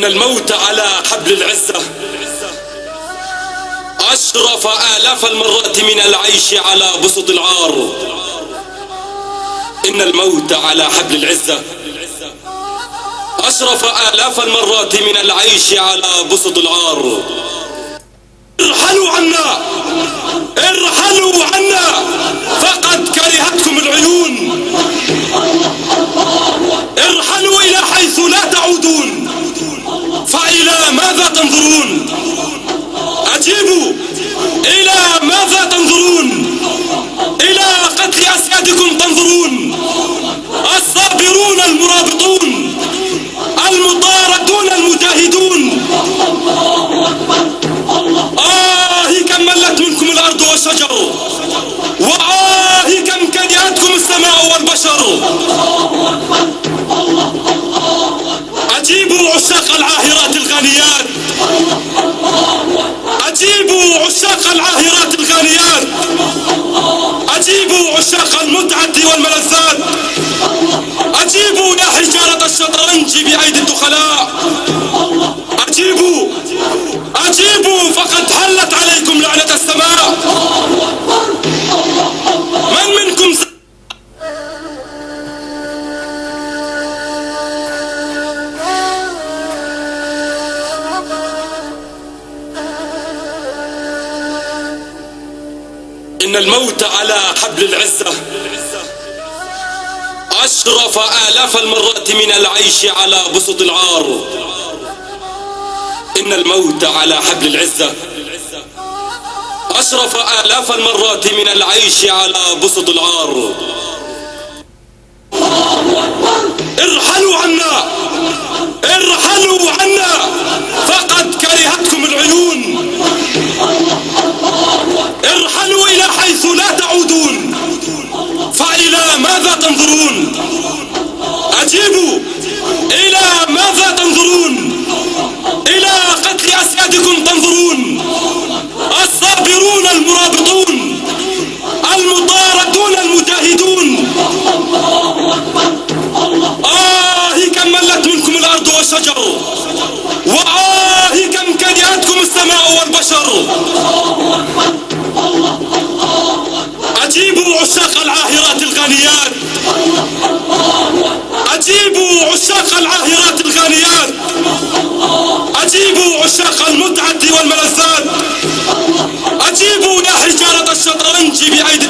الموت على حبل العزة أشرف آلاف المرات من العيش على بسط العار. إن الموت على حبل العزة أشرف آلاف المرات من العيش على بسط العار. ارحلوا عنا، ارحلوا عنا، فقد كرهتكم العيون. ارحلوا إلى حيث لا تعودون، فإلى ماذا تنظرون؟ أجيبوا، إلى ماذا تنظرون؟ إلى قتل أسيادكم تنظرون. الصابرون المرابطون، المطاردون المجاهدون. كم ملت منكم الأرض والشجر، كم كدهتكم السماء والبشر. أجيبوا عشاق العاهرات الغانيات، أجيبوا عشاق العاهرات الغانيات، أجيبوا عشاق المتعة والملذات، أجيبوا يا حجارة الشطرنج بأيدي الدخلاء. أجيبوا، أجيبوا، فقد حلت عليكم لعنة السماء. من منكم إن الموت على حبل العزة أشرف آلاف المرات من العيش على بسط العار. إن الموت على حبل العزة أشرف آلاف المرات من العيش على بسط العار. ارحلوا عنا، ارحلوا عنا، فقد كرهتكم العيون. ارحلوا إلى حيث لا تعودون، فإلى ماذا تنظرون؟ أجيبوا، إلى ماذا تنظرون؟ إلى قتل أسيادكم تنظرون. الصابرون المرابطون، المطاردون المجاهدون. كم ملت منكم الأرض والشجر، كم كدهتكم السماء والبشر. أجيبوا عشاق العاهرات الغانيات، أجيبوا عشاق العاهرات الغانيات، أجيبوا عشاق المتعة والملذات، أجيبوا يا حجارة الشطرنج بأيدي